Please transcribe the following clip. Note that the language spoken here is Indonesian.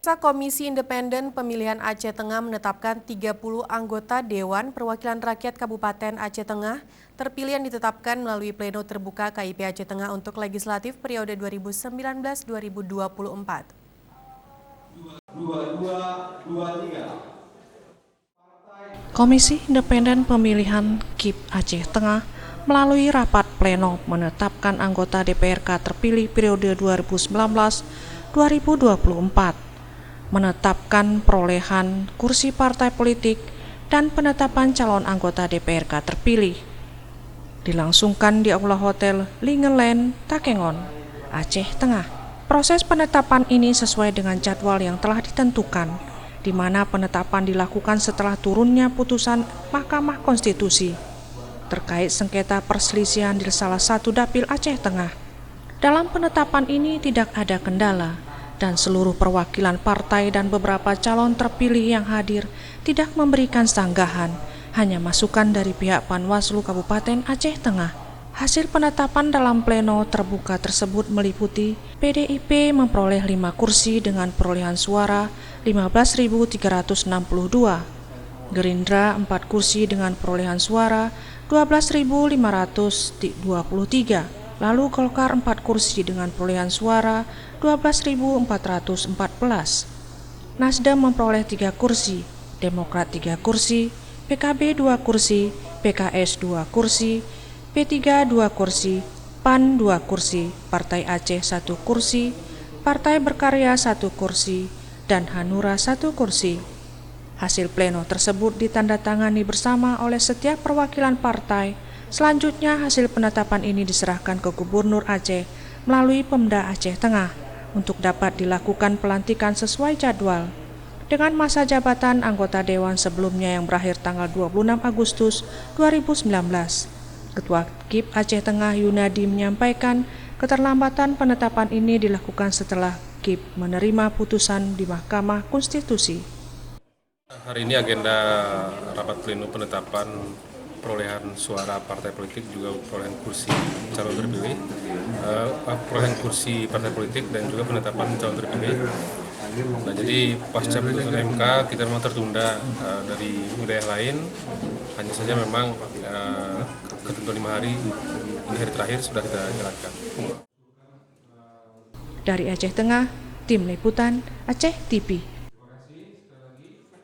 Komisi Independen Pemilihan Aceh Tengah menetapkan 30 anggota Dewan Perwakilan Rakyat Kabupaten Aceh Tengah terpilih yang ditetapkan melalui pleno terbuka KIP Aceh Tengah untuk legislatif periode 2019-2024. Komisi Independen Pemilihan KIP Aceh Tengah melalui rapat pleno menetapkan anggota DPRK terpilih periode 2019-2024. Menetapkan perolehan kursi partai politik dan penetapan calon anggota DPRK terpilih. Dilangsungkan di Aula Hotel Lingeland, Takengon, Aceh Tengah. Proses penetapan ini sesuai dengan jadwal yang telah ditentukan, di mana penetapan dilakukan setelah turunnya putusan Mahkamah Konstitusi terkait sengketa perselisihan di salah satu dapil Aceh Tengah. Dalam penetapan ini tidak ada kendala, dan seluruh perwakilan partai dan beberapa calon terpilih yang hadir tidak memberikan sanggahan, hanya masukan dari pihak Panwaslu Kabupaten Aceh Tengah. Hasil penetapan dalam pleno terbuka tersebut meliputi PDIP memperoleh 5 kursi dengan perolehan suara 15.362, Gerindra 4 kursi dengan perolehan suara 12.523, lalu Golkar 4 kursi dengan perolehan suara 12.414. Nasdem memperoleh 3 kursi, Demokrat 3 kursi, PKB 2 kursi, PKS 2 kursi, P3 2 kursi, PAN 2 kursi, Partai Aceh 1 kursi, Partai Berkarya 1 kursi, dan Hanura 1 kursi. Hasil pleno tersebut ditandatangani bersama oleh setiap perwakilan partai. Selanjutnya, hasil penetapan ini diserahkan ke Gubernur Aceh melalui Pemda Aceh Tengah untuk dapat dilakukan pelantikan sesuai jadwal. Dengan masa jabatan anggota Dewan sebelumnya yang berakhir tanggal 26 Agustus 2019, Ketua KIP Aceh Tengah Yunadi menyampaikan keterlambatan penetapan ini dilakukan setelah KIP menerima putusan di Mahkamah Konstitusi. Hari ini agenda rapat pleno penetapan perolehan suara partai politik, juga perolehan kursi calon terpilih, perolehan kursi partai politik, dan juga penetapan calon terpilih. Nah, jadi pasca putusan MK kita memang tertunda dari wilayah lain, hanya saja memang ketentuan 5 hari, ini hari terakhir sudah kita jalankan. Dari Aceh Tengah, Tim Liputan Aceh TV.